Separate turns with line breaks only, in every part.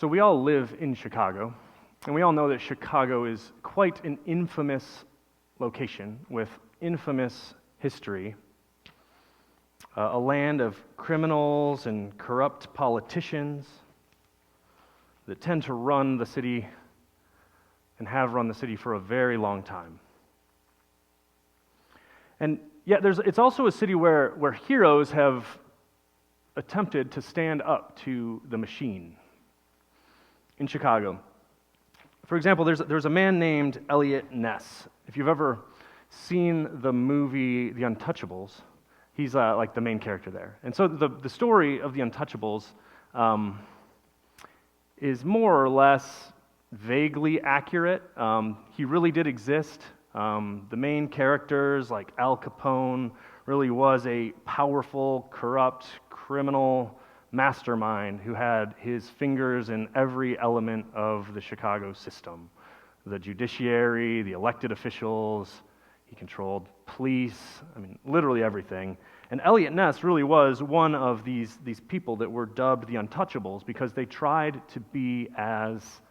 So we all live in Chicago, and we all know that Chicago is quite an infamous location with infamous history, a land of criminals and corrupt politicians that tend to run the city and have run the city for a very long time. And yet it's also a city where heroes have attempted to stand up to the machine. In Chicago, for example, there's a man named Elliot Ness. If you've ever seen the movie The Untouchables, he's like the main character there. And so the story of The Untouchables is more or less vaguely accurate. He really did exist. The main characters, like Al Capone, really was a powerful, corrupt, criminal mastermind who had his fingers in every element of the Chicago system. The judiciary, the elected officials, he controlled police, literally everything. And Elliot Ness really was one of these people that were dubbed the Untouchables because they tried to be as,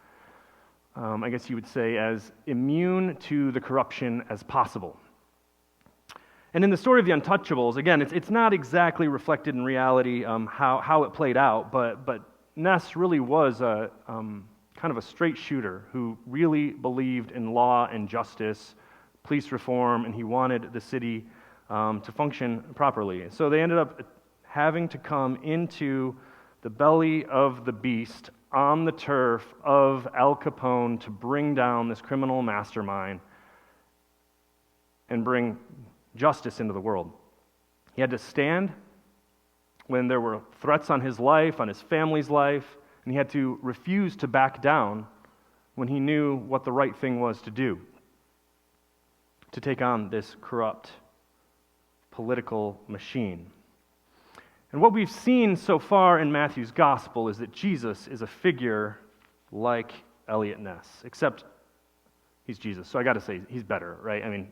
I guess you would say, as immune to the corruption as possible. And in the story of the Untouchables, again, it's not exactly reflected in reality how it played out, but Ness really was a kind of a straight shooter who really believed in law and justice, police reform, and he wanted the city to function properly. So they ended up having to come into the belly of the beast on the turf of Al Capone to bring down this criminal mastermind and bring justice into the world. He had to stand when there were threats on his life, on his family's life, and he had to refuse to back down when he knew what the right thing was to do, to take on this corrupt political machine. And what we've seen so far in Matthew's gospel is that Jesus is a figure like Elliot Ness, except he's Jesus, so I got to say he's better, right?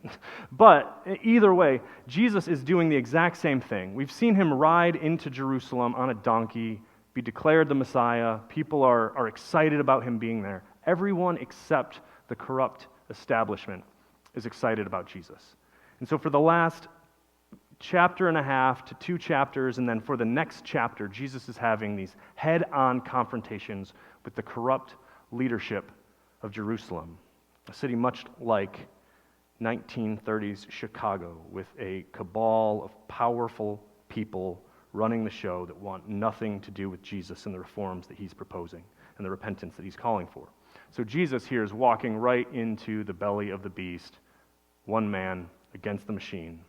But either way, Jesus is doing the exact same thing. We've seen him ride into Jerusalem on a donkey, be declared the Messiah. People are excited about him being there. Everyone except the corrupt establishment is excited about Jesus. And so for the last chapter and a half to 2 chapters, and then for the next chapter, Jesus is having these head-on confrontations with the corrupt leadership of Jerusalem. A city much like 1930s Chicago, with a cabal of powerful people running the show that want nothing to do with Jesus and the reforms that he's proposing and the repentance that he's calling for. So Jesus here is walking right into the belly of the beast, one man against the machine,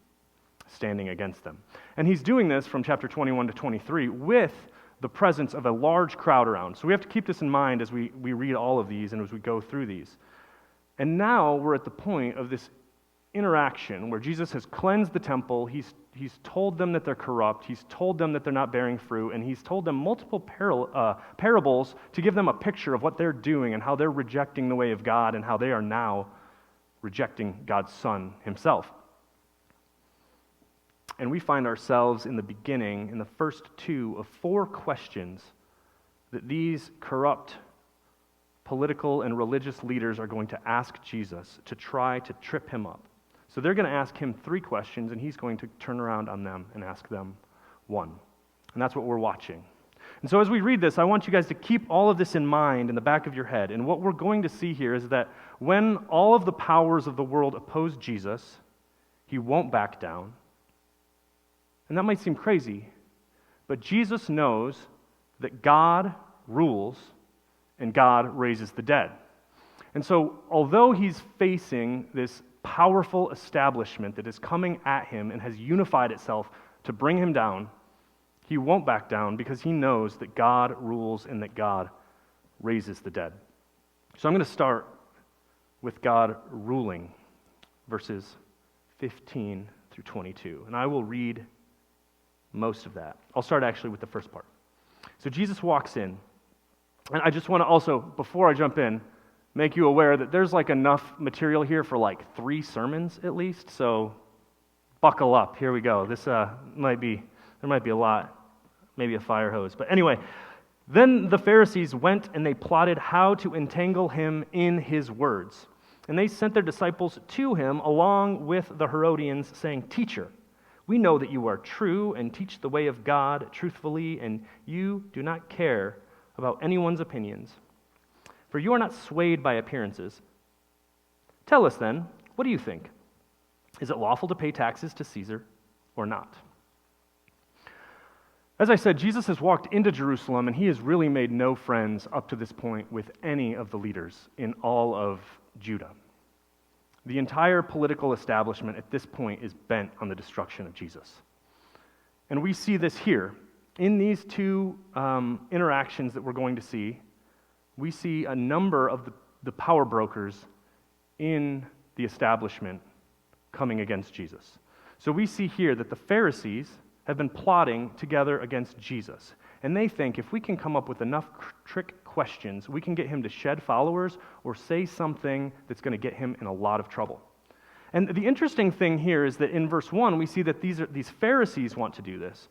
standing against them. And he's doing this from chapter 21 to 23 with the presence of a large crowd around. So we have to keep this in mind as we read all of these and as we go through these. And now we're at the point of this interaction where Jesus has cleansed the temple, he's told them that they're corrupt, he's told them that they're not bearing fruit, and he's told them multiple parables to give them a picture of what they're doing and how they're rejecting the way of God and how they are now rejecting God's Son himself. And we find ourselves in the beginning, in the first 2 of 4 questions that these corrupt political and religious leaders are going to ask Jesus to try to trip him up. So they're going to ask him 3 questions, and he's going to turn around on them and ask them 1. And that's what we're watching. And so as we read this, I want you guys to keep all of this in mind in the back of your head. And what we're going to see here is that when all of the powers of the world oppose Jesus, he won't back down. And that might seem crazy, but Jesus knows that God rules and God raises the dead. And so, although he's facing this powerful establishment that is coming at him and has unified itself to bring him down, he won't back down because he knows that God rules and that God raises the dead. So I'm going to start with God ruling, verses 15 through 22. And I will read most of that. I'll start actually with the first part. So Jesus walks in. And I just want to also, before I jump in, make you aware that there's enough material here for 3 sermons at least, so buckle up. Here we go. This there might be a lot, maybe a fire hose. But anyway, Then the Pharisees went and they plotted how to entangle him in his words. And they sent their disciples to him along with the Herodians, saying, "Teacher, we know that you are true and teach the way of God truthfully, and you do not care about anyone's opinions. For you are not swayed by appearances. Tell us then, what do you think? Is it lawful to pay taxes to Caesar or not?" As I said, Jesus has walked into Jerusalem, and he has really made no friends up to this point with any of the leaders in all of Judah. The entire political establishment at this point is bent on the destruction of Jesus. And we see this here. In these two interactions that we're going to see, we see a number of the power brokers in the establishment coming against Jesus. So we see here that the Pharisees have been plotting together against Jesus. And they think if we can come up with enough trick questions, we can get him to shed followers or say something that's going to get him in a lot of trouble. And the interesting thing here is that in verse 1, we see that these Pharisees want to do this.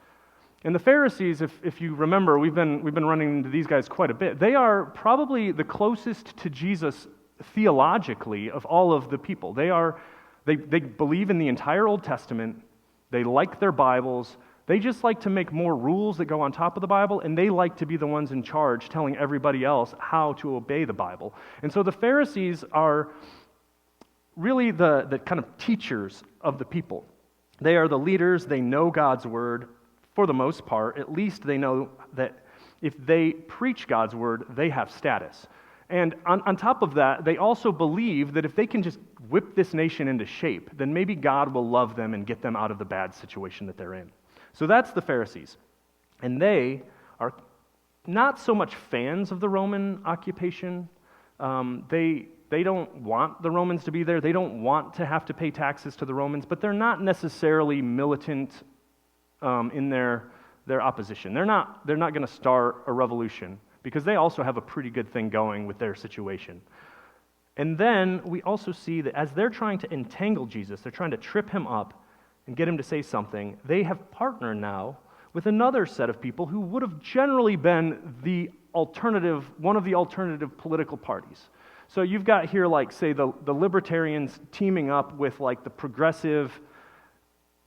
And the Pharisees, if you remember, we've been running into these guys quite a bit. They are probably the closest to Jesus theologically of all of the people. They believe in the entire Old Testament. They like their Bibles. They just like to make more rules that go on top of the Bible, and they like to be the ones in charge telling everybody else how to obey the Bible. And so the Pharisees are really the kind of teachers of the people. They are the leaders. They know God's word for the most part. At least they know that if they preach God's word, they have status. And on top of that, they also believe that if they can just whip this nation into shape, then maybe God will love them and get them out of the bad situation that they're in. So that's the Pharisees. And they are not so much fans of the Roman occupation. They don't want the Romans to be there. They don't want to have to pay taxes to the Romans, but they're not necessarily militant in their opposition. They're not going to start a revolution, because they also have a pretty good thing going with their situation. And then we also see that as they're trying to entangle Jesus, they're trying to trip him up and get him to say something, they have partnered now with another set of people who would have generally been one of the alternative political parties. So you've got here, like, say, the libertarians teaming up with, like, the progressive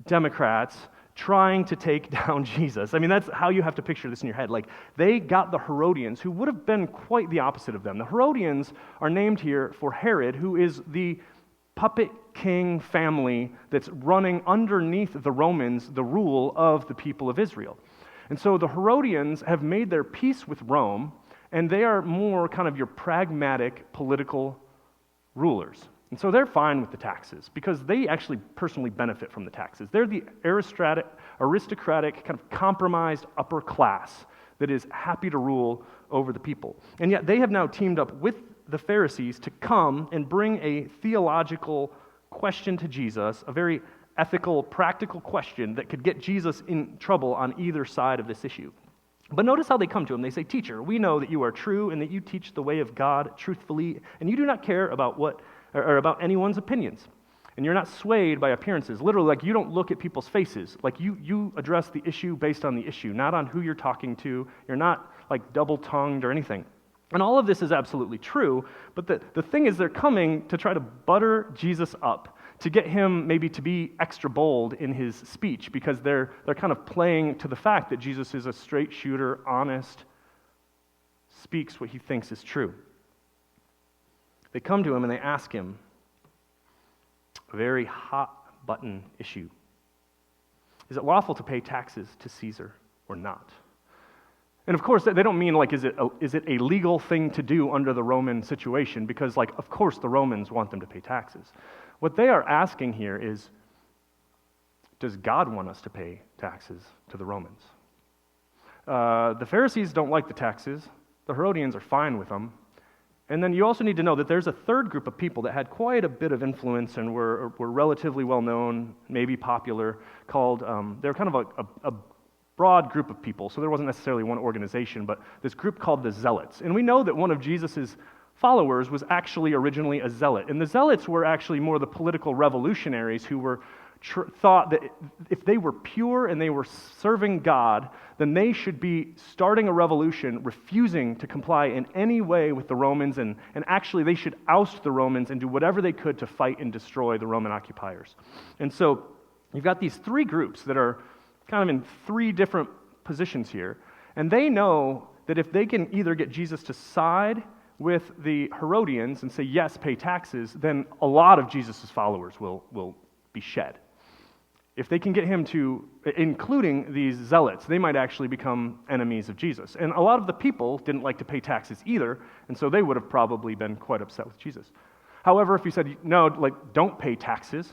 Democrats trying to take down Jesus. I mean, that's how you have to picture this in your head. Like, they got the Herodians, who would have been quite the opposite of them. The Herodians are named here for Herod, who is the puppet king family that's running underneath the Romans the rule of the people of Israel. And so the Herodians have made their peace with Rome, and they are more kind of your pragmatic political rulers. And so they're fine with the taxes because they actually personally benefit from the taxes. They're the aristocratic, kind of compromised upper class that is happy to rule over the people. And yet they have now teamed up with the Pharisees to come and bring a theological question to Jesus, a very ethical, practical question that could get Jesus in trouble on either side of this issue. But notice how they come to him. They say, "Teacher, we know that you are true and that you teach the way of God truthfully, and you do not care about about anyone's opinions. And you're not swayed by appearances." Literally, like, you don't look at people's faces. Like, you address the issue based on the issue, not on who you're talking to. You're not, like, double-tongued or anything. And all of this is absolutely true, but the thing is they're coming to try to butter Jesus up, to get him maybe to be extra bold in his speech, because they're kind of playing to the fact that Jesus is a straight shooter, honest, speaks what he thinks is true. They come to him and they ask him a very hot-button issue. Is it lawful to pay taxes to Caesar or not? And of course, they don't mean, like, is it a legal thing to do under the Roman situation? Because, like, of course the Romans want them to pay taxes. What they are asking here is, does God want us to pay taxes to the Romans? The Pharisees don't like the taxes. The Herodians are fine with them. And then you also need to know that there's a third group of people that had quite a bit of influence and were relatively well-known, maybe popular, called, they're kind of a broad group of people, so there wasn't necessarily one organization, but this group called the Zealots. And we know that one of Jesus' followers was actually originally a zealot. And the Zealots were actually more the political revolutionaries who were thought that if they were pure and they were serving God, then they should be starting a revolution, refusing to comply in any way with the Romans, and actually they should oust the Romans and do whatever they could to fight and destroy the Roman occupiers. And so you've got these three groups that are kind of in three different positions here, and they know that if they can either get Jesus to side with the Herodians and say, yes, pay taxes, then a lot of Jesus' followers will be shed. If they can get him to, including these zealots, they might actually become enemies of Jesus. And a lot of the people didn't like to pay taxes either, and so they would have probably been quite upset with Jesus. However, if you said, no, don't pay taxes,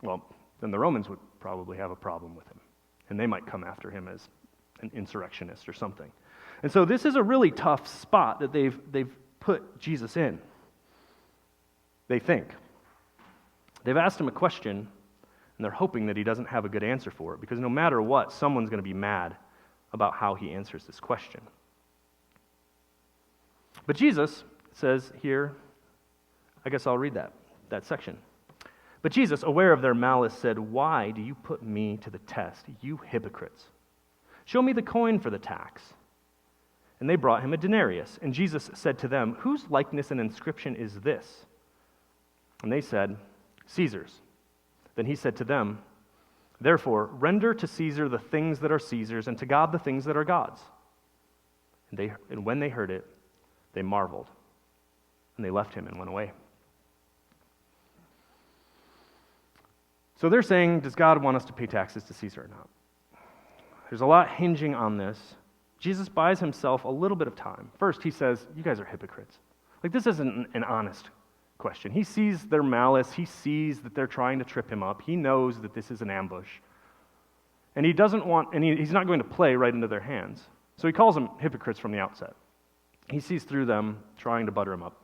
well, then the Romans would probably have a problem with him, and they might come after him as an insurrectionist or something. And so this is a really tough spot that they've put Jesus in, they think. They've asked him a question, and they're hoping that he doesn't have a good answer for it, because no matter what, someone's going to be mad about how he answers this question. But Jesus says here, I guess I'll read that section. But Jesus, aware of their malice, said, "Why do you put me to the test, you hypocrites? Show me the coin for the tax." And they brought him a denarius. And Jesus said to them, "Whose likeness and inscription is this?" And they said, "Caesar's." Then he said to them, "Therefore, render to Caesar the things that are Caesar's, and to God the things that are God's." And when they heard it, they marveled. And they left him and went away. So they're saying, does God want us to pay taxes to Caesar or not? There's a lot hinging on this. Jesus buys himself a little bit of time. First, he says, you guys are hypocrites. This isn't an honest question. He sees their malice. He sees that they're trying to trip him up. He knows that this is an ambush. And he doesn't want, and he's not going to play right into their hands. So he calls them hypocrites from the outset. He sees through them trying to butter him up.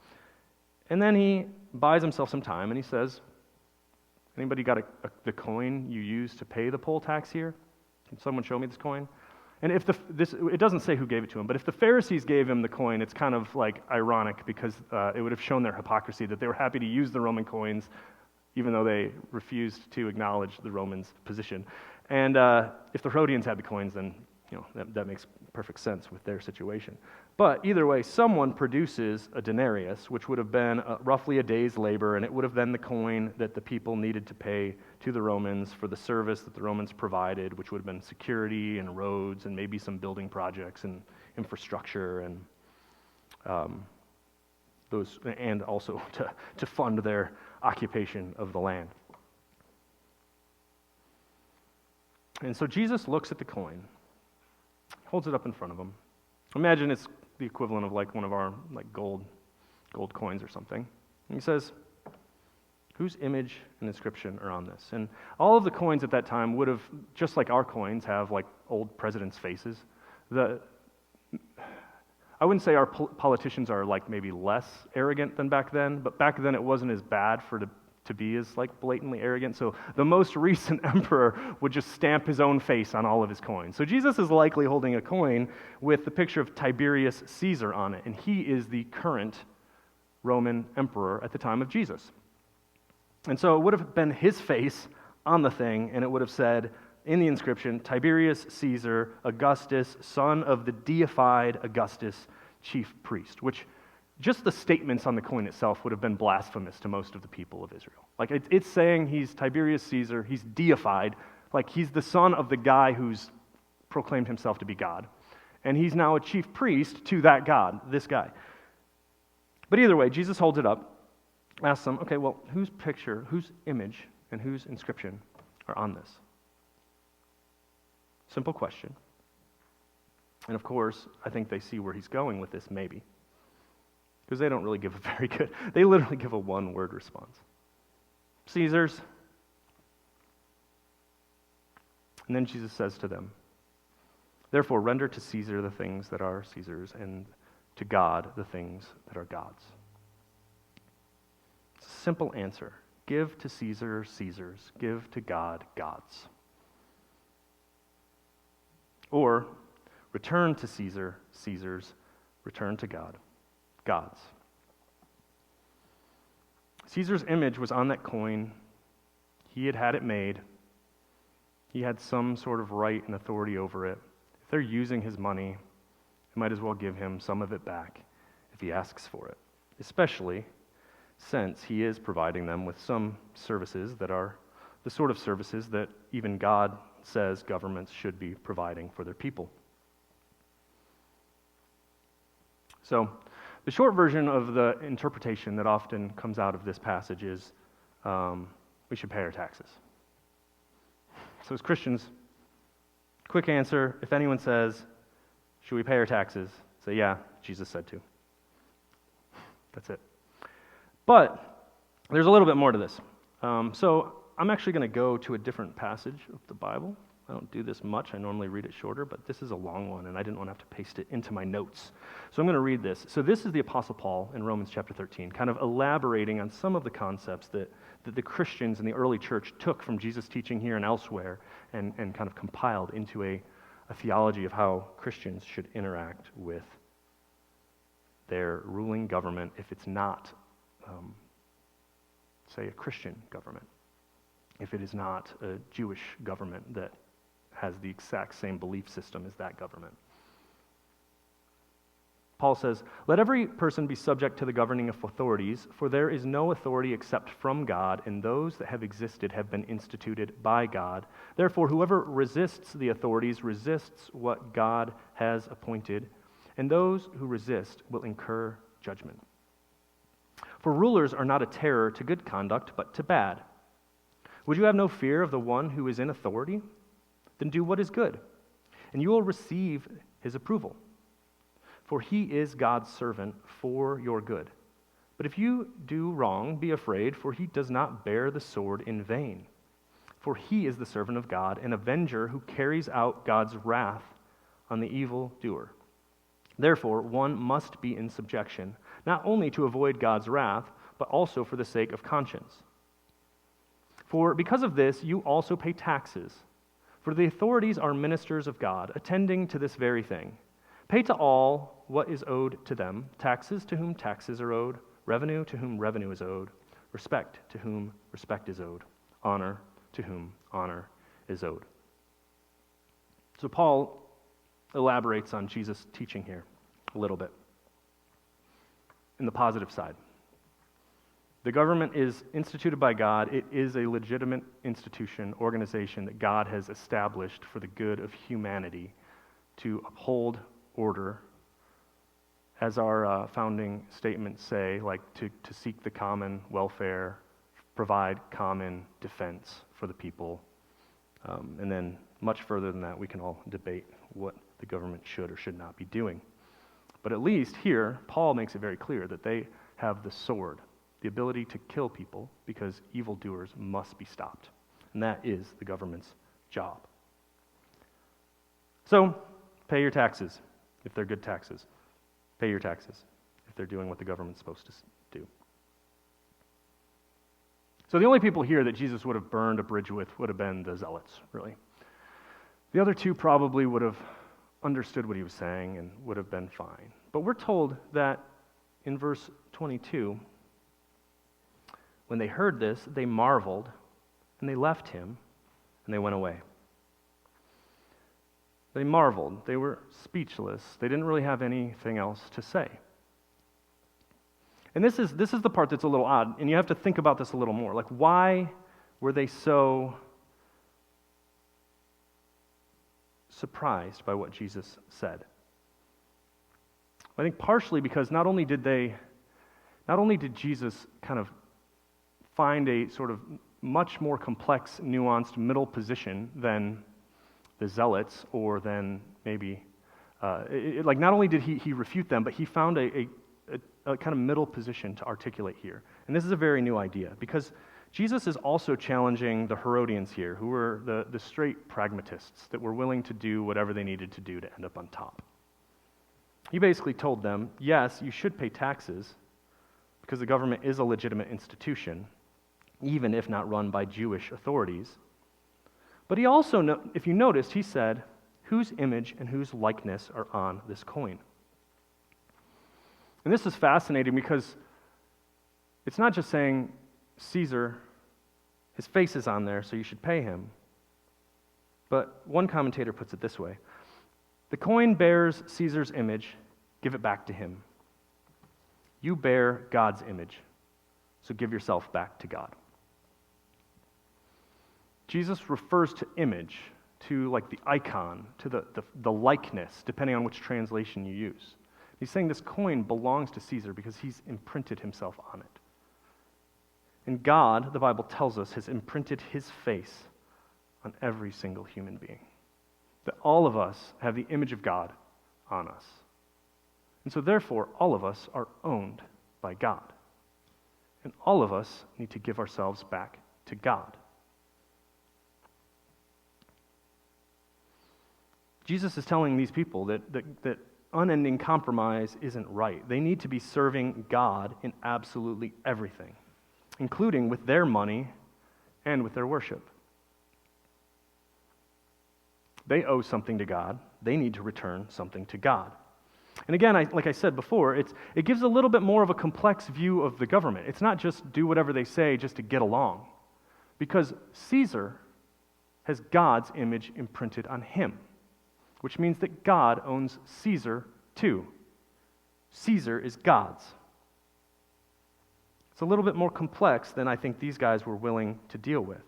And then he buys himself some time, and he says, anybody got the coin you used to pay the poll tax here? Can someone show me this coin? And if it doesn't say who gave it to him, but if the Pharisees gave him the coin, it's kind of ironic, because it would have shown their hypocrisy that they were happy to use the Roman coins, even though they refused to acknowledge the Romans' position. And if the Herodians had the coins, then that makes perfect sense with their situation. But either way, someone produces a denarius, which would have been roughly a day's labor, and it would have been the coin that the people needed to pay to the Romans for the service that the Romans provided, which would have been security and roads and maybe some building projects and infrastructure and those, and also to fund their occupation of the land. And so Jesus looks at the coin, holds it up in front of him. Imagine it's the equivalent of one of our gold coins or something. And he says, whose image and inscription are on this? And all of the coins at that time would have, just like our coins, have old presidents' faces. I wouldn't say our politicians are maybe less arrogant than back then, but back then it wasn't as bad to be as blatantly arrogant. So the most recent emperor would just stamp his own face on all of his coins. So Jesus is likely holding a coin with the picture of Tiberius Caesar on it, and he is the current Roman emperor at the time of Jesus. And so it would have been his face on the thing, and it would have said in the inscription, Tiberius Caesar, Augustus, son of the deified Augustus, chief priest, which just the statements on the coin itself would have been blasphemous to most of the people of Israel. It's saying he's Tiberius Caesar, he's deified, he's the son of the guy who's proclaimed himself to be God. And he's now a chief priest to that God, this guy. But either way, Jesus holds it up, asks them, okay, well, whose picture, whose image, and whose inscription are on this? Simple question. And of course, I think they see where he's going with this, maybe. Because they don't really give a very good, they literally give a one-word response. Caesar's. And then Jesus says to them, therefore render to Caesar the things that are Caesar's, and to God the things that are God's. It's a simple answer. Give to Caesar Caesar's, give to God God's. Or return to Caesar Caesar's, return to God God's. Caesar's image was on that coin. He had had it made. He had some sort of right and authority over it. If they're using his money, they might as well give him some of it back if he asks for it, especially since he is providing them with some services that are the sort of services that even God says governments should be providing for their people. So, the short version of the interpretation that often comes out of this passage is we should pay our taxes. So as Christians, quick answer, if anyone says, should we pay our taxes? Say, yeah, Jesus said to. That's it. But there's a little bit more to this. So I'm actually going to go to a different passage of the Bible. I don't do this much. I normally read it shorter, but this is a long one, and I didn't want to have to paste it into my notes. So I'm going to read this. So this is the Apostle Paul in Romans chapter 13, kind of elaborating on some of the concepts that the Christians in the early church took from Jesus' teaching here and elsewhere and kind of compiled into a theology of how Christians should interact with their ruling government if it's not, say, a Christian government, if it is not a Jewish government that has the exact same belief system as that government. Paul says, "Let every person be subject to the governing of authorities, for there is no authority except from God, and those that have existed have been instituted by God. Therefore, whoever resists the authorities resists what God has appointed, and those who resist will incur judgment. For rulers are not a terror to good conduct, but to bad. Would you have no fear of the one who is in authority? Then do what is good, and you will receive his approval. For he is God's servant for your good. But if you do wrong, be afraid, for he does not bear the sword in vain. For he is the servant of God, an avenger who carries out God's wrath on the evildoer. Therefore, one must be in subjection, not only to avoid God's wrath, but also for the sake of conscience. For because of this, you also pay taxes. For the authorities are ministers of God, attending to this very thing. Pay to all what is owed to them, taxes to whom taxes are owed, revenue to whom revenue is owed, respect to whom respect is owed, honor to whom honor is owed." So Paul elaborates on Jesus' teaching here a little bit in the positive side. The government is instituted by God. It is a legitimate institution, organization that God has established for the good of humanity to uphold order, as our founding statements say, like to seek the common welfare, provide common defense for the people. And then much further than that, we can all debate what the government should or should not be doing. But at least here, Paul makes it very clear that they have the sword, the ability to kill people because evildoers must be stopped. And that is the government's job. So, pay your taxes if they're good taxes. Pay your taxes if they're doing what the government's supposed to do. So the only people here that Jesus would have burned a bridge with would have been the zealots, really. The other two probably would have understood what he was saying and would have been fine. But we're told that in verse 22, when they heard this, they marveled, and they left him, and they went away. They marveled. They were speechless. They didn't really have anything else to say. And this is the part that's a little odd, and you have to think about this a little more. Like, why were they so surprised by what Jesus said? I think partially because not only did Jesus kind of find a sort of much more complex, nuanced middle position than the zealots, or than maybe, not only did he refute them, but he found a kind of middle position to articulate here. And this is a very new idea, because Jesus is also challenging the Herodians here, who were the straight pragmatists that were willing to do whatever they needed to do to end up on top. He basically told them, yes, you should pay taxes, because the government is a legitimate institution, even if not run by Jewish authorities. But he also, if you noticed, he said, whose image and whose likeness are on this coin? And this is fascinating because it's not just saying Caesar, his face is on there, so you should pay him. But one commentator puts it this way: the coin bears Caesar's image, give it back to him. You bear God's image, so give yourself back to God. Jesus refers to image, to like the icon, to the likeness, depending on which translation you use. He's saying this coin belongs to Caesar because he's imprinted himself on it. And God, the Bible tells us, has imprinted his face on every single human being. That all of us have the image of God on us. And so therefore, all of us are owned by God. And all of us need to give ourselves back to God. Jesus is telling these people that unending compromise isn't right. They need to be serving God in absolutely everything, including with their money and with their worship. They owe something to God. They need to return something to God. And again, like I said before, it gives a little bit more of a complex view of the government. It's not just do whatever they say just to get along, because Caesar has God's image imprinted on him, which means that God owns Caesar too. Caesar is God's. It's a little bit more complex than I think these guys were willing to deal with.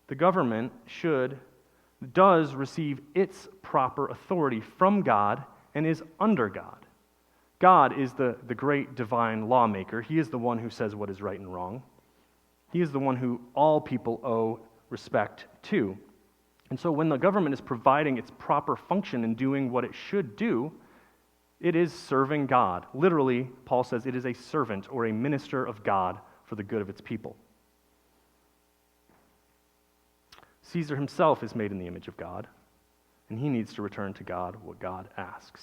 The government does receive its proper authority from God and is under God. God is the great divine lawmaker. He is the one who says what is right and wrong. He is the one who all people owe respect to. And so when the government is providing its proper function and doing what it should do, it is serving God. Literally, Paul says it is a servant or a minister of God for the good of its people. Caesar himself is made in the image of God, and he needs to return to God what God asks.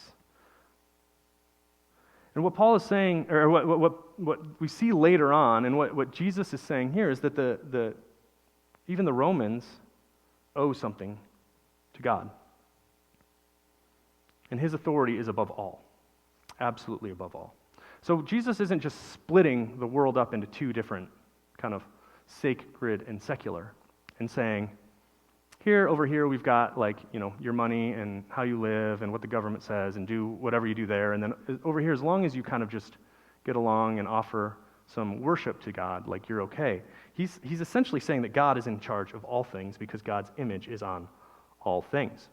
And what Paul is saying, or what we see later on, and what Jesus is saying here, is that even the Romans owe something to God. And his authority is above all, absolutely above all. So Jesus isn't just splitting the world up into two different kind of sacred and secular and saying, over here we've got your money and how you live and what the government says and do whatever you do there. And then over here, as long as you kind of just get along and offer some worship to God, you're okay. He's essentially saying that God is in charge of all things because God's image is on all things.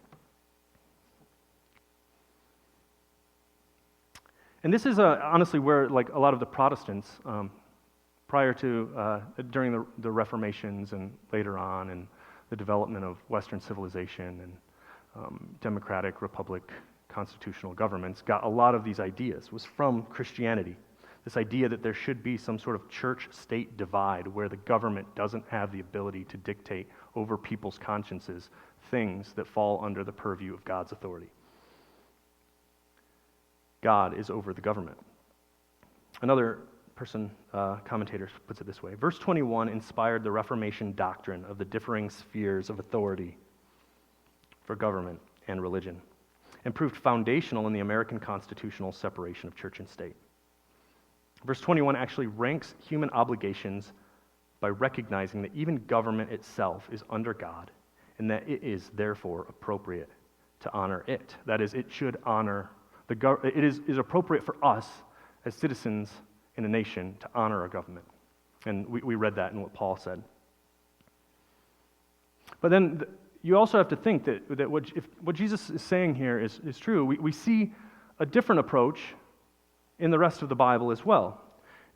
And this is honestly where a lot of the Protestants, prior to, during the Reformations and later on, and the development of Western civilization and democratic, republic, constitutional governments, got a lot of these ideas, was from Christianity. This idea that there should be some sort of church-state divide where the government doesn't have the ability to dictate over people's consciences things that fall under the purview of God's authority. God is over the government. Another commentator puts it this way: verse 21 inspired the Reformation doctrine of the differing spheres of authority for government and religion, and proved foundational in the American constitutional separation of church and state. Verse 21 actually ranks human obligations by recognizing that even government itself is under God, and that it is therefore appropriate to honor it. That is, it should honor it is appropriate for us as citizens in a nation to honor a government. And we read that in what Paul said. But then you also have to think that what Jesus is saying here is true. We see a different approach in the rest of the Bible as well.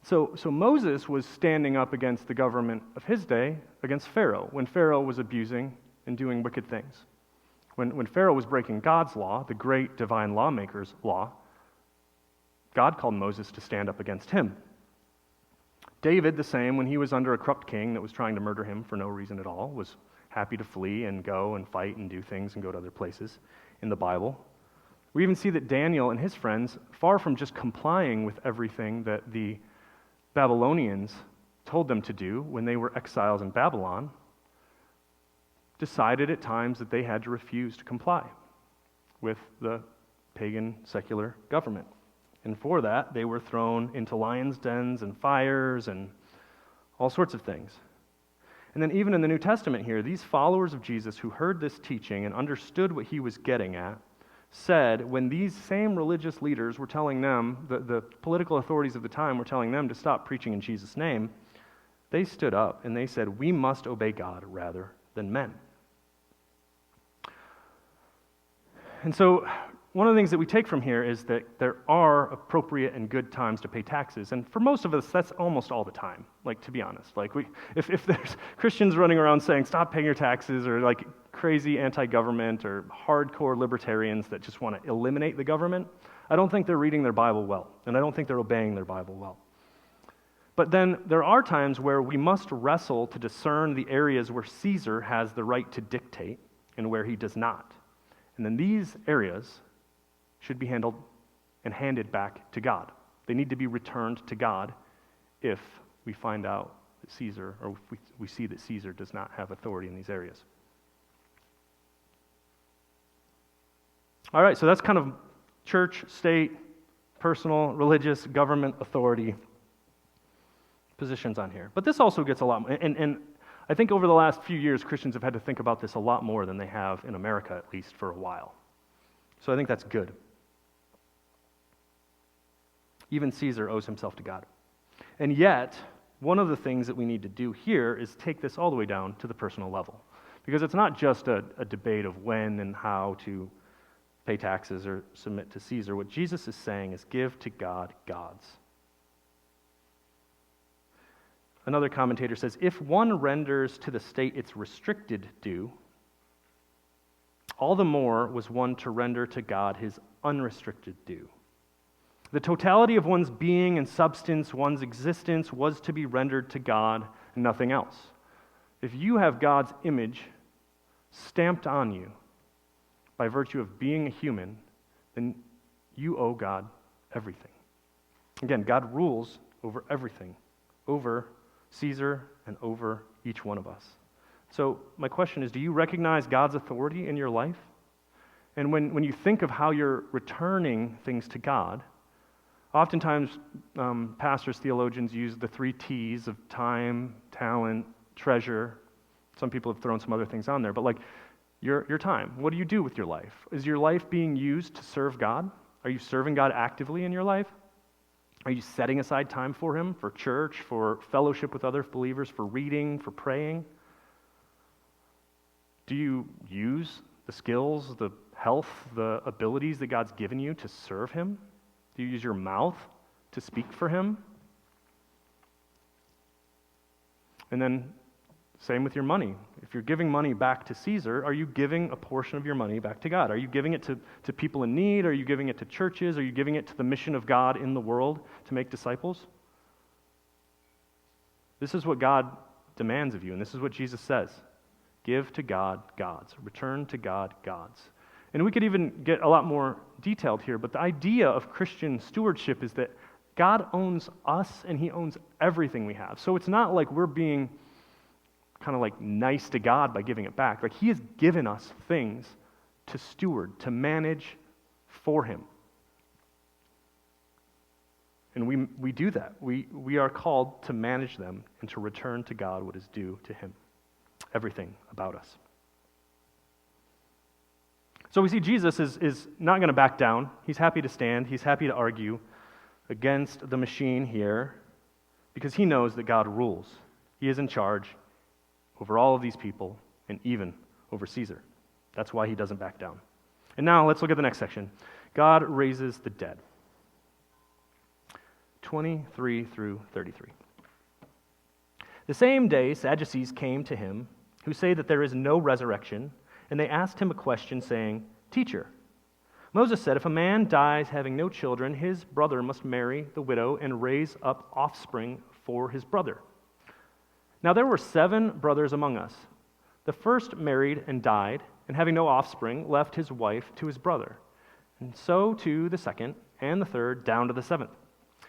So Moses was standing up against the government of his day, against Pharaoh, when Pharaoh was abusing and doing wicked things. When Pharaoh was breaking God's law, the great divine lawmaker's law, God called Moses to stand up against him. David, the same, when he was under a corrupt king that was trying to murder him for no reason at all, was happy to flee and go and fight and do things and go to other places in the Bible. We even see that Daniel and his friends, far from just complying with everything that the Babylonians told them to do when they were exiles in Babylon, decided at times that they had to refuse to comply with the pagan secular government. And for that, they were thrown into lions' dens and fires and all sorts of things. And then even in the New Testament here, these followers of Jesus who heard this teaching and understood what he was getting at, said when these same religious leaders were telling them, the political authorities of the time were telling them to stop preaching in Jesus' name, they stood up and they said, we must obey God rather than men. And so one of the things that we take from here is that there are appropriate and good times to pay taxes. And for most of us, that's almost all the time, like, to be honest. Like, if there's Christians running around saying, stop paying your taxes, or like crazy anti-government or hardcore libertarians that just want to eliminate the government, I don't think they're reading their Bible well, and I don't think they're obeying their Bible well. But then there are times where we must wrestle to discern the areas where Caesar has the right to dictate and where he does not. And then these areas should be handled and handed back to God. They need to be returned to God if we find out that Caesar, or if we see that Caesar does not have authority in these areas. All right, so that's kind of church, state, personal, religious, government authority positions on here. But this also gets a lot more, and I think over the last few years, Christians have had to think about this a lot more than they have in America, at least for a while. So I think that's good. Even Caesar owes himself to God. And yet, one of the things that we need to do here is take this all the way down to the personal level. Because it's not just a debate of when and how to pay taxes or submit to Caesar. What Jesus is saying is give to God God's. Another commentator says, if one renders to the state its restricted due, all the more was one to render to God his unrestricted due. The totality of one's being and substance, one's existence, was to be rendered to God and nothing else. If you have God's image stamped on you by virtue of being a human, then you owe God everything. Again, God rules over everything, over Caesar and over each one of us. So my question is, do you recognize God's authority in your life? And when you think of how you're returning things to God, oftentimes pastors, theologians use the 3 T's of time, talent, treasure. Some people have thrown some other things on there, but like your time, what do you do with your life? Is your life being used to serve God? Are you serving God actively in your life? Are you setting aside time for Him, for church, for fellowship with other believers, for reading, for praying? Do you use the skills, the health, the abilities that God's given you to serve Him? Do you use your mouth to speak for Him? And then, same with your money. If you're giving money back to Caesar, are you giving a portion of your money back to God? Are you giving it to people in need? Are you giving it to churches? Are you giving it to the mission of God in the world to make disciples? This is what God demands of you, and this is what Jesus says. Give to God God's. Return to God God's. And we could even get a lot more detailed here, but the idea of Christian stewardship is that God owns us and He owns everything we have. So it's not like we're being kind of like nice to God by giving it back. Like He has given us things to steward, to manage for Him. And we do that. We are called to manage them and to return to God what is due to Him. Everything about us. So we see Jesus is not going to back down. He's happy to stand. He's happy to argue against the machine here because He knows that God rules. He is in charge over all of these people and even over Caesar. That's why He doesn't back down. And now let's look at the next section. God raises the dead. 23 through 33. The same day Sadducees came to Him, who say that there is no resurrection, and they asked Him a question, saying, Teacher, Moses said, if a man dies having no children, his brother must marry the widow and raise up offspring for his brother. Now there were 7 brothers among us. The first married and died, and having no offspring, left his wife to his brother. And so too the second, and the third, down to the 7th.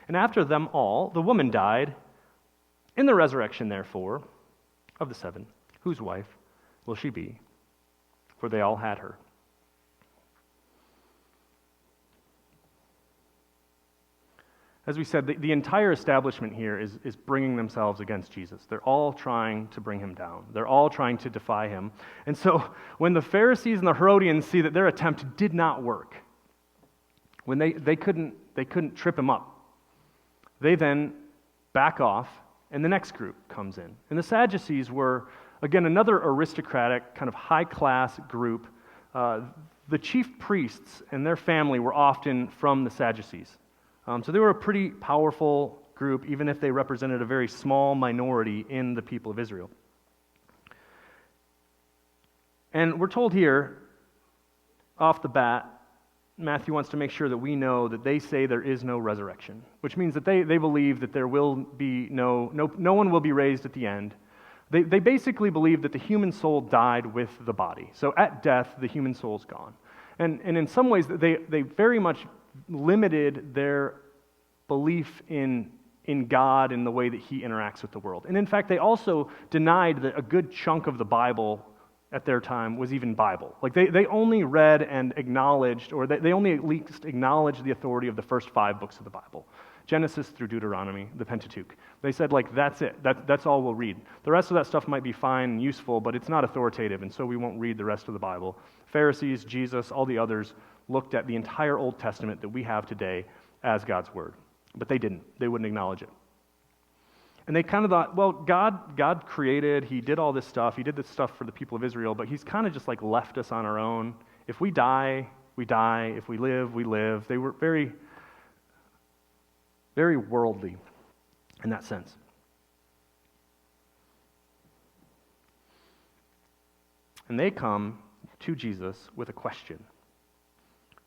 And after them all, the woman died. In the resurrection, therefore, of the 7, whose wife will she be? For they all had her. As we said, the entire establishment here is bringing themselves against Jesus. They're all trying to bring him down. They're all trying to defy him. And so when the Pharisees and the Herodians see that their attempt did not work, when they couldn't trip him up, they then back off, and the next group comes in. And the Sadducees were, again, another aristocratic, kind of high-class group. The chief priests and their family were often from the Sadducees. So they were a pretty powerful group, even if they represented a very small minority in the people of Israel. And we're told here, off the bat, Matthew wants to make sure that we know that they say there is no resurrection, which means that they believe that there will be no one will be raised at the end. They basically believe that the human soul died with the body. So at death, the human soul's gone. And in some ways, they very much limited their belief in God and the way that he interacts with the world. And in fact, they also denied that a good chunk of the Bible at their time was even Bible. Like they only read and acknowledged, or they only at least acknowledged the authority of the first 5 books of the Bible. Genesis through Deuteronomy, the Pentateuch. They said, like, that's it. That's all we'll read. The rest of that stuff might be fine and useful, but it's not authoritative, and so we won't read the rest of the Bible. Pharisees, Jesus, all the others looked at the entire Old Testament that we have today as God's Word. But they didn't. They wouldn't acknowledge it. And they kind of thought, well, God created, he did all this stuff, he did this stuff for the people of Israel, but he's kind of just like left us on our own. If we die, we die. If we live, we live. They were very, very worldly in that sense. And they come to Jesus with a question.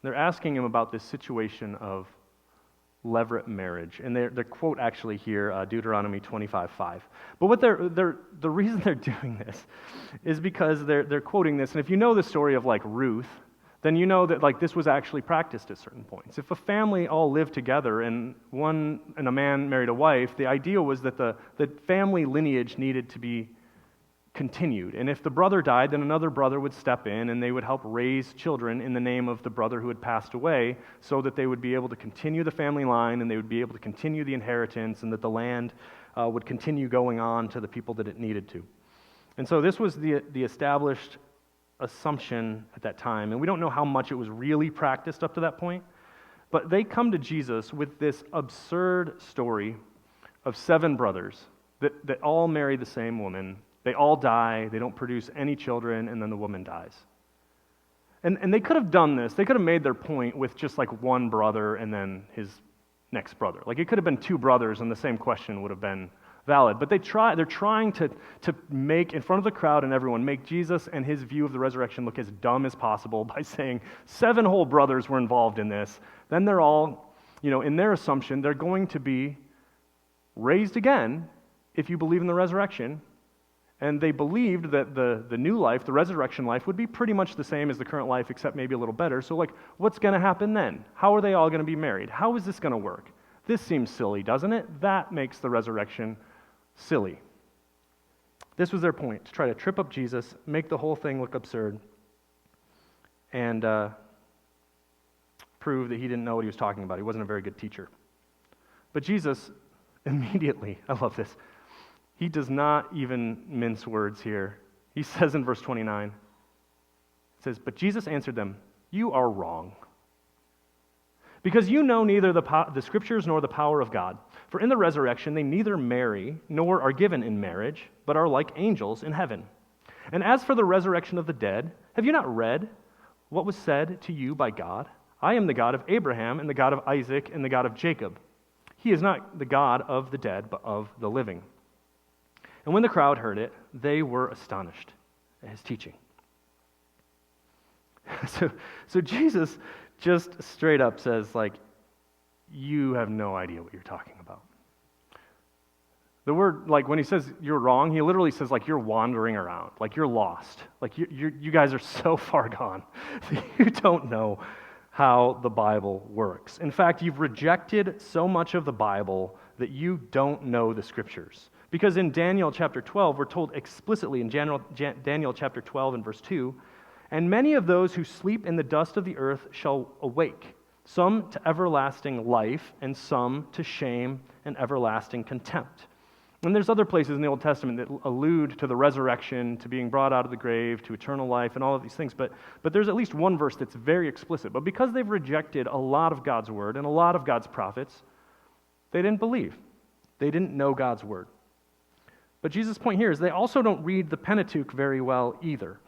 They're asking him about this situation of levirate marriage. And their quote actually here, Deuteronomy 25:5. But what the reason they're doing this is because they're quoting this. And if you know the story of like Ruth, then you know that like this was actually practiced at certain points. If a family all lived together and a man married a wife, the idea was that the family lineage needed to be continued. And if the brother died, then another brother would step in and they would help raise children in the name of the brother who had passed away so that they would be able to continue the family line and they would be able to continue the inheritance and that the land would continue going on to the people that it needed to. And so this was the established assumption at that time. And we don't know how much it was really practiced up to that point. But they come to Jesus with this absurd story of 7 brothers that all marry the same woman. They all die, they don't produce any children, and then the woman dies. And they could have done this, they could have made their point with just like one brother and then his next brother. Like it could have been 2 brothers and the same question would have been valid. But they're trying to make, in front of the crowd and everyone, make Jesus and his view of the resurrection look as dumb as possible by saying 7 whole brothers were involved in this. Then they're all, in their assumption, they're going to be raised again if you believe in the resurrection. And they believed that the new life, the resurrection life, would be pretty much the same as the current life, except maybe a little better. So, like, what's going to happen then? How are they all going to be married? How is this going to work? This seems silly, doesn't it? That makes the resurrection silly. This was their point, to try to trip up Jesus, make the whole thing look absurd, and prove that he didn't know what he was talking about. He wasn't a very good teacher. But Jesus immediately, I love this, he does not even mince words here. He says in verse 29, it says, "But Jesus answered them, 'You are wrong, because you know neither the Scriptures nor the power of God. For in the resurrection they neither marry nor are given in marriage, but are like angels in heaven. And as for the resurrection of the dead, have you not read what was said to you by God? I am the God of Abraham and the God of Isaac and the God of Jacob. He is not the God of the dead, but of the living.' And when the crowd heard it, they were astonished at his teaching." So Jesus just straight up says, like, you have no idea what you're talking about. The word, like, when he says you're wrong, he literally says, like, you're wandering around, like you're lost. Like, you guys are so far gone that you don't know how the Bible works. In fact, you've rejected so much of the Bible that you don't know the Scriptures. Because in Daniel chapter 12, we're told explicitly in Daniel chapter 12 and verse 2, "And many of those who sleep in the dust of the earth shall awake, some to everlasting life, and some to shame and everlasting contempt. And there's other places in the Old Testament that allude to the resurrection, to being brought out of the grave, to eternal life, and all of these things. But there's at least one verse that's very explicit. But because they've rejected a lot of God's word and a lot of God's prophets, they didn't believe. They didn't know God's word. But Jesus' point here is they also don't read the Pentateuch very well either.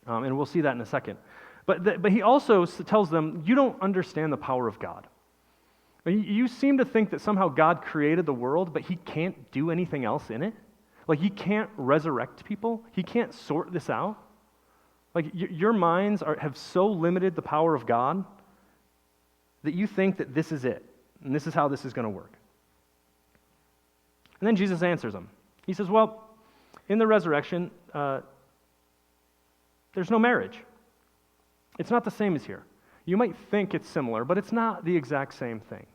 And we'll see that in a second. But he also tells them, you don't understand the power of God. You seem to think that somehow God created the world, but he can't do anything else in it. Like, he can't resurrect people. He can't sort this out. Like, your minds have so limited the power of God that you think that this is it, and this is how this is going to work. And then Jesus answers them. He says, well, in the resurrection, there's no marriage. It's not the same as here. You might think it's similar, but it's not the exact same thing.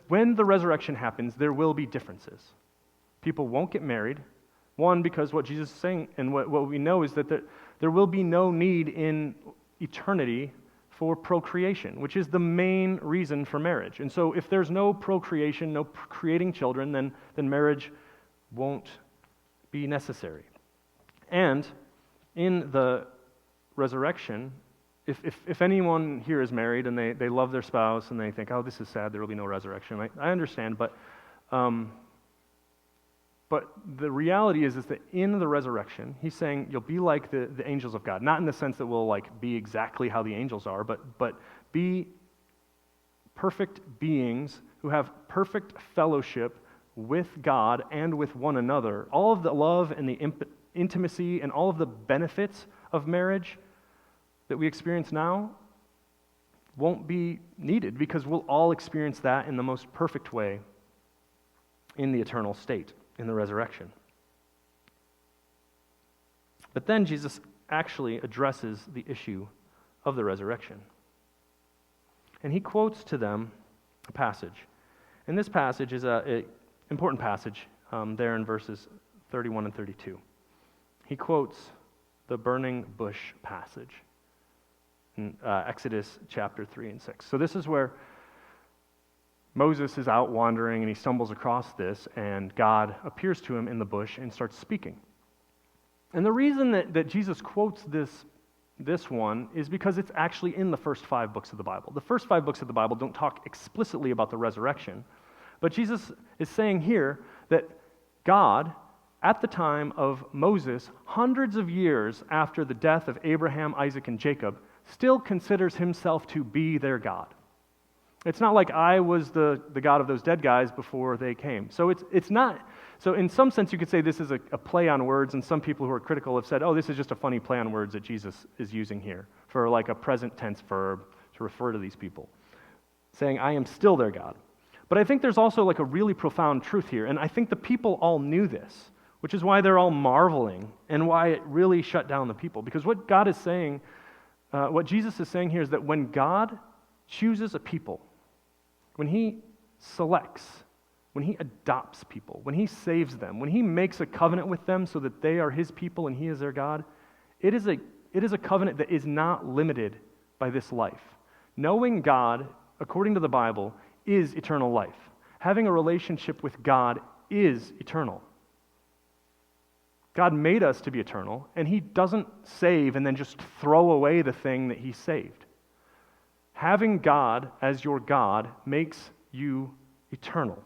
When the resurrection happens, there will be differences. People won't get married. One, because what Jesus is saying, and what we know is that there will be no need in eternity for procreation, which is the main reason for marriage. And so if there's no procreation, no creating children, then marriage won't be necessary. And in the resurrection, if anyone here is married and they love their spouse and they think, oh, this is sad, there will be no resurrection, I understand, but the reality is that in the resurrection, he's saying you'll be like the angels of God, not in the sense that we'll be exactly how the angels are, but be perfect beings who have perfect fellowship with God and with one another. All of the love and the intimacy and all of the benefits of marriage that we experience now won't be needed because we'll all experience that in the most perfect way in the eternal state, in the resurrection. But then Jesus actually addresses the issue of the resurrection. And he quotes to them a passage. And this passage is an important passage there in verses 31 and 32. He quotes the burning bush passage in Exodus chapter 3 and 6. So this is where Moses is out wandering and he stumbles across this, and God appears to him in the bush and starts speaking. And the reason that Jesus quotes this one is because it's actually in the first 5 books of the Bible. The first 5 books of the Bible don't talk explicitly about the resurrection, but Jesus is saying here that God, at the time of Moses, hundreds of years after the death of Abraham, Isaac, and Jacob, still considers himself to be their God. It's not like I was the God of those dead guys before they came. So it's not. So in some sense, you could say this is a play on words, and some people who are critical have said, oh, this is just a funny play on words that Jesus is using here for a present tense verb to refer to these people, saying, I am still their God. But I think there's also a really profound truth here, and I think the people all knew this, which is why they're all marveling and why it really shut down the people. Because what God is saying, what Jesus is saying here is that when God chooses a people, when he selects, when he adopts people, when he saves them, when he makes a covenant with them so that they are his people and he is their God, it is a covenant that is not limited by this life. Knowing God, according to the Bible, is eternal life. Having a relationship with God is eternal. God made us to be eternal, and he doesn't save and then just throw away the thing that he saved. Having God as your God makes you eternal.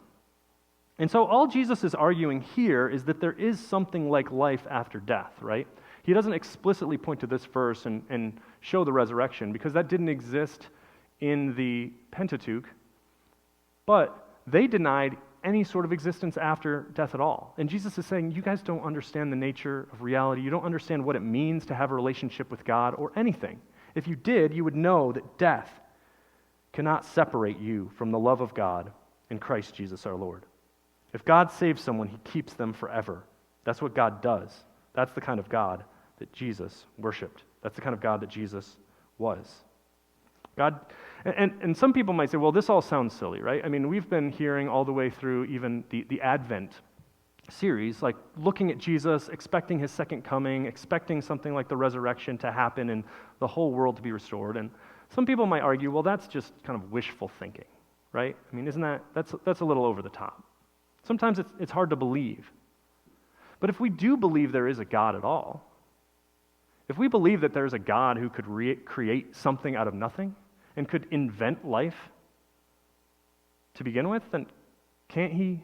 And so all Jesus is arguing here is that there is something like life after death, right? He doesn't explicitly point to this verse and show the resurrection because that didn't exist in the Pentateuch, but they denied any sort of existence after death at all. And Jesus is saying, you guys don't understand the nature of reality. You don't understand what it means to have a relationship with God or anything. If you did, you would know that death cannot separate you from the love of God in Christ Jesus our Lord. If God saves someone, he keeps them forever. That's what God does. That's the kind of God that Jesus worshiped. That's the kind of God that Jesus was. God, and some people might say, well, this all sounds silly, right? I mean, we've been hearing all the way through even the Advent series, looking at Jesus, expecting his second coming, expecting something like the resurrection to happen and the whole world to be restored. And Some people might argue, well, that's just kind of wishful thinking, right? I mean, that's a little over the top. Sometimes it's hard to believe. But if we do believe there is a God at all, if we believe that there's a God who could create something out of nothing and could invent life to begin with, then can't he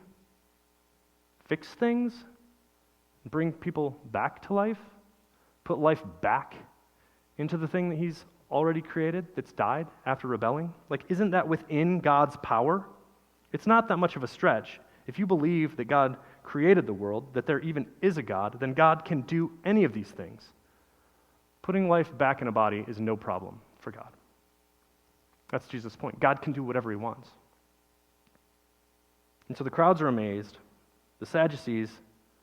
fix things, bring people back to life, put life back into the thing that he's already created that's died after rebelling? Like, isn't that within God's power? It's not that much of a stretch. If you believe that God created the world, that there even is a God, then God can do any of these things. Putting life back in a body is no problem for God. That's Jesus' point. God can do whatever he wants. And so the crowds are amazed. The Sadducees,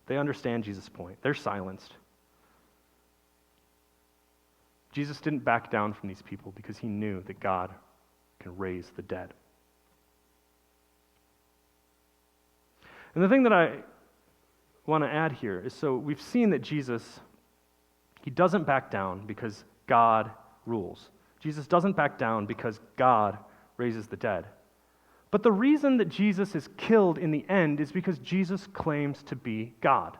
they understand Jesus' point. They're silenced. Jesus didn't back down from these people because he knew that God can raise the dead. And the thing that I want to add here is, so we've seen that Jesus, he doesn't back down because God rules. Jesus doesn't back down because God raises the dead. But the reason that Jesus is killed in the end is because Jesus claims to be God.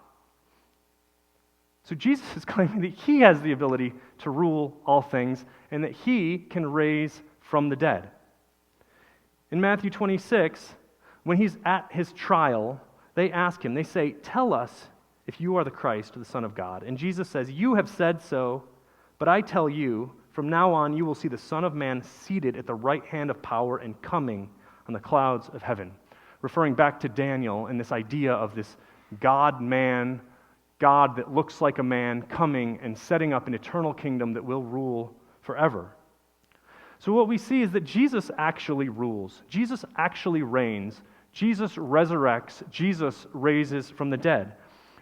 So Jesus is claiming that he has the ability to rule all things and that he can raise from the dead. In Matthew 26, when he's at his trial, they ask him, they say, "Tell us if you are the Christ, the Son of God." And Jesus says, "You have said so, but I tell you, from now on you will see the Son of Man seated at the right hand of power and coming on the clouds of heaven." Referring back to Daniel and this idea of this God-man, God that looks like a man coming and setting up an eternal kingdom that will rule forever. So what we see is that Jesus actually rules. Jesus actually reigns. Jesus resurrects. Jesus raises from the dead.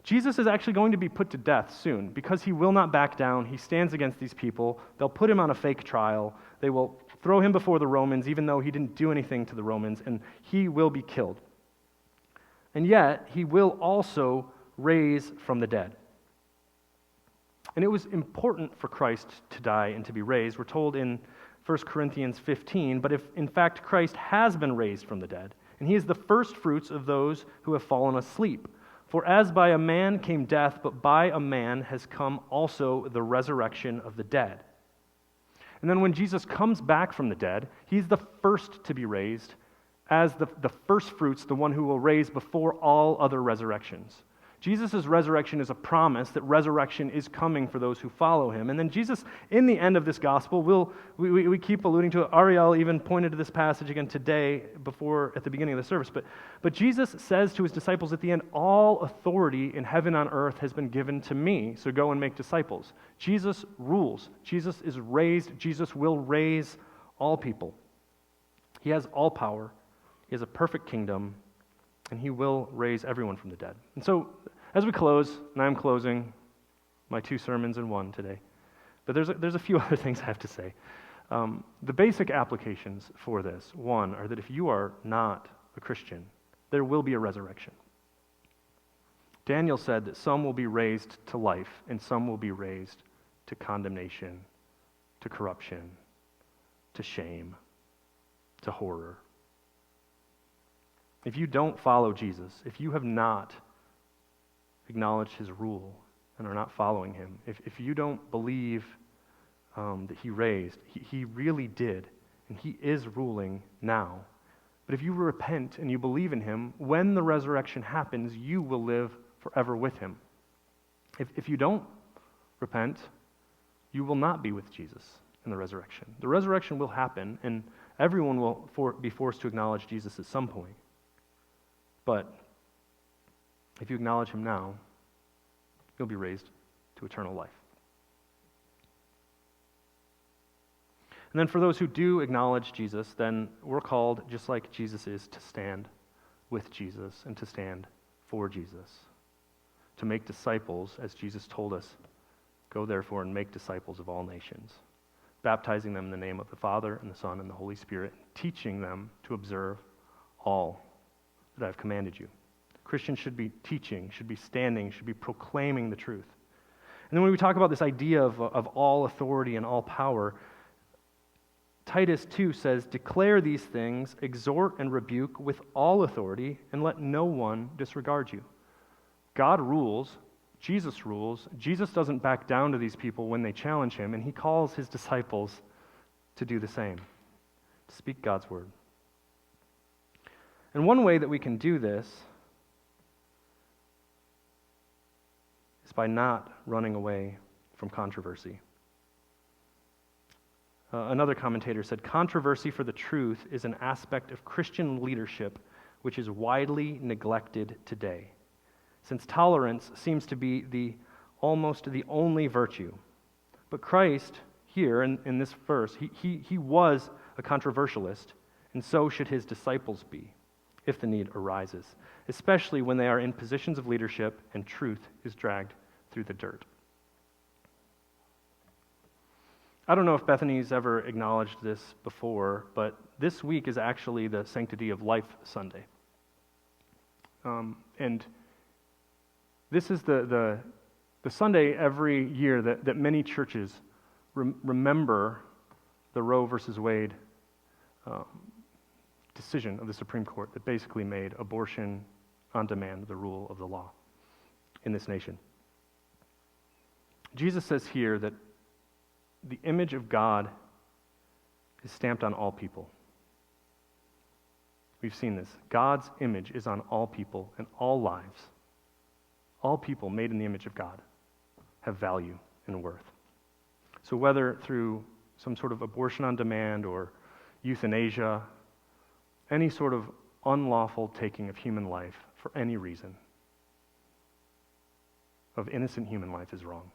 Jesus is actually going to be put to death soon because he will not back down. He stands against these people. They'll put him on a fake trial. They will throw him before the Romans, even though he didn't do anything to the Romans, and he will be killed. And yet, he will also raise from the dead. And it was important for Christ to die and to be raised. We're told in 1 Corinthians 15, but if in fact Christ has been raised from the dead, and he is the first fruits of those who have fallen asleep. For as by a man came death, but by a man has come also the resurrection of the dead. And then when Jesus comes back from the dead, he's the first to be raised as the first fruits, the one who will raise before all other resurrections. Jesus' resurrection is a promise that resurrection is coming for those who follow him. And then Jesus, in the end of this gospel, we keep alluding to it. Ariel even pointed to this passage again today at the beginning of the service. But Jesus says to his disciples at the end, "All authority in heaven and earth has been given to me, so go and make disciples." Jesus rules. Jesus is raised. Jesus will raise all people. He has all power. He has a perfect kingdom, and he will raise everyone from the dead. And so, as we close, and I'm closing my 2 sermons in one today, but there's a few other things I have to say. The basic applications for this, one, are that if you are not a Christian, there will be a resurrection. Daniel said that some will be raised to life, and some will be raised to condemnation, to corruption, to shame, to horror. If you don't follow Jesus, if you have not acknowledged his rule and are not following him, if you don't believe that he raised, he really did, and he is ruling now. But if you repent and you believe in him, when the resurrection happens, you will live forever with him. If you don't repent, you will not be with Jesus in the resurrection. The resurrection will happen, and everyone will be forced to acknowledge Jesus at some point. But if you acknowledge him now, you'll be raised to eternal life. And then for those who do acknowledge Jesus, then we're called, just like Jesus is, to stand with Jesus and to stand for Jesus, to make disciples, as Jesus told us, "Go therefore and make disciples of all nations, baptizing them in the name of the Father and the Son and the Holy Spirit, teaching them to observe all that I've commanded you." Christians should be teaching, should be standing, should be proclaiming the truth. And then when we talk about this idea of all authority and all power, Titus 2 says, "Declare these things, exhort and rebuke with all authority, and let no one disregard you." God rules. Jesus rules. Jesus doesn't back down to these people when they challenge him, and he calls his disciples to do the same, to speak God's word. And one way that we can do this is by not running away from controversy. Another commentator said, "Controversy for the truth is an aspect of Christian leadership which is widely neglected today, since tolerance seems to be almost the only virtue." But Christ, here in this verse, he was a controversialist, and so should his disciples be, if the need arises, especially when they are in positions of leadership and truth is dragged through the dirt. I don't know if Bethany's ever acknowledged this before, but this week is actually the Sanctity of Life Sunday. And this is the Sunday every year that many churches remember the Roe versus Wade decision of the Supreme Court that basically made abortion on demand the rule of the law in this nation. Jesus says here that the image of God is stamped on all people. We've seen this. God's image is on all people and all lives. All people made in the image of God have value and worth. So whether through some sort of abortion on demand or euthanasia, any sort of unlawful taking of human life for any reason, of innocent human life, is wrong.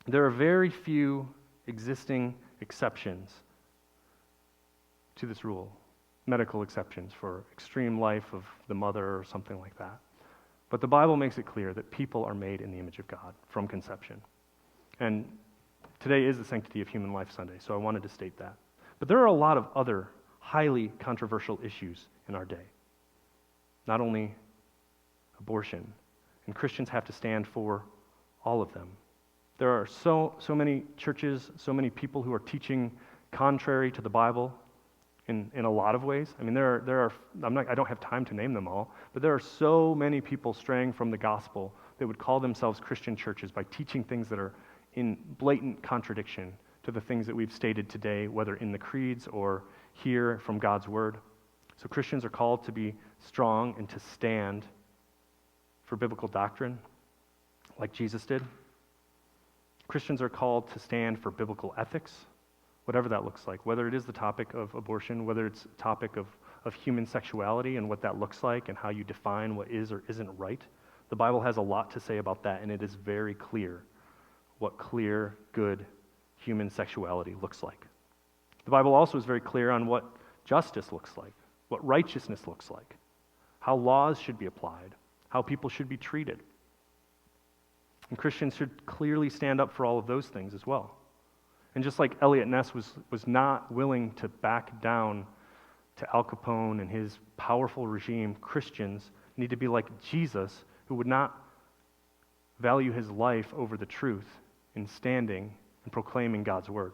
There are very few existing exceptions to this rule, medical exceptions for extreme life of the mother or something like that. But the Bible makes it clear that people are made in the image of God from conception. And today is the Sanctity of Human Life Sunday, so I wanted to state that. But there are a lot of other highly controversial issues in our day. Not only abortion, and Christians have to stand for all of them. There are so many churches, so many people who are teaching contrary to the Bible in a lot of ways. I mean, there are I don't have time to name them all, but there are so many people straying from the gospel that would call themselves Christian churches by teaching things that are in blatant contradiction to the things that we've stated today, whether in the creeds or here from God's word. So Christians are called to be strong and to stand for biblical doctrine, like Jesus did. Christians are called to stand for biblical ethics, whatever that looks like, whether it is the topic of abortion, whether it's a topic of human sexuality and what that looks like and how you define what is or isn't right. The Bible has a lot to say about that, and it is very clear what clear, good human sexuality looks like. The Bible also is very clear on what justice looks like, what righteousness looks like, how laws should be applied, how people should be treated. And Christians should clearly stand up for all of those things as well. And just like Eliot Ness was not willing to back down to Al Capone and his powerful regime, Christians need to be like Jesus, who would not value his life over the truth in standing and proclaiming God's word.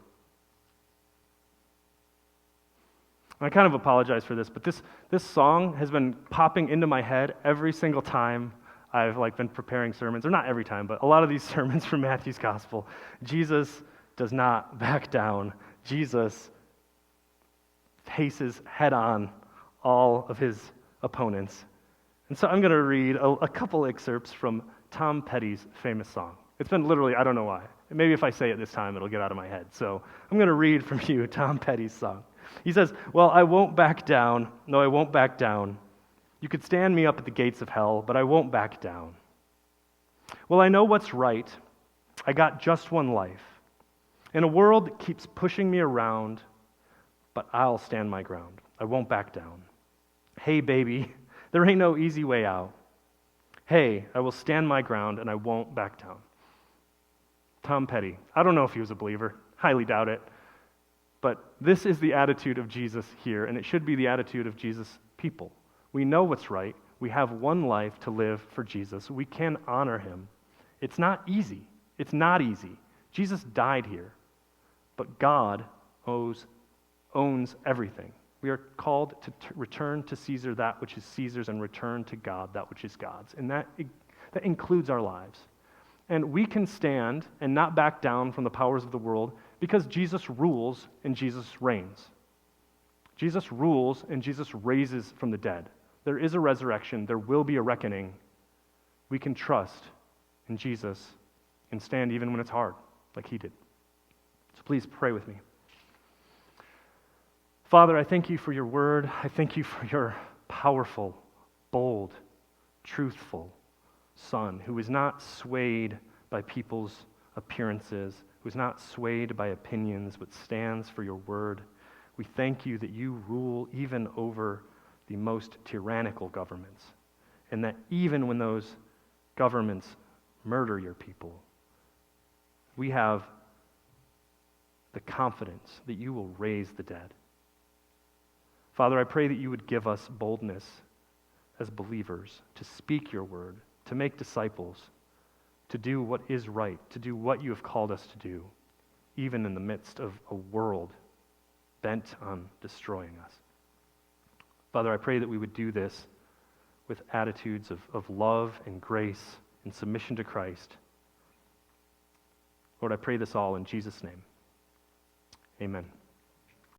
I kind of apologize for this, but this song has been popping into my head every single time I've been preparing sermons, or not every time, but a lot of these sermons from Matthew's gospel. Jesus does not back down. Jesus faces head on all of his opponents. And so I'm going to read a couple excerpts from Tom Petty's famous song. It's been literally, I don't know why. Maybe if I say it this time, it'll get out of my head. So I'm going to read from you Tom Petty's song. He says, "Well, I won't back down. No, I won't back down. You could stand me up at the gates of hell, but I won't back down. Well, I know what's right. I got just one life. And a world that keeps pushing me around, but I'll stand my ground. I won't back down. Hey, baby, there ain't no easy way out. Hey, I will stand my ground, and I won't back down." Tom Petty. I don't know if he was a believer. Highly doubt it. But this is the attitude of Jesus here, and it should be the attitude of Jesus' people. We know what's right. We have one life to live for Jesus. We can honor him. It's not easy. It's not easy. Jesus died here. But God owes owns everything. We are called to return to Caesar that which is Caesar's and return to God that which is God's. And that includes our lives. And we can stand and not back down from the powers of the world because Jesus rules and Jesus reigns. Jesus rules and Jesus raises from the dead. There is a resurrection. There will be a reckoning. We can trust in Jesus and stand even when it's hard, like he did. So please pray with me. Father, I thank you for your word. I thank you for your powerful, bold, truthful Son who is not swayed by people's appearances, who is not swayed by opinions, but stands for your word. We thank you that you rule even over the most tyrannical governments, and that even when those governments murder your people, we have the confidence that you will raise the dead. Father, I pray that you would give us boldness as believers to speak your word, to make disciples, to do what is right, to do what you have called us to do, even in the midst of a world bent on destroying us. Father, I pray that we would do this with attitudes of love and grace and submission to Christ. Lord, I pray this all in Jesus' name. Amen.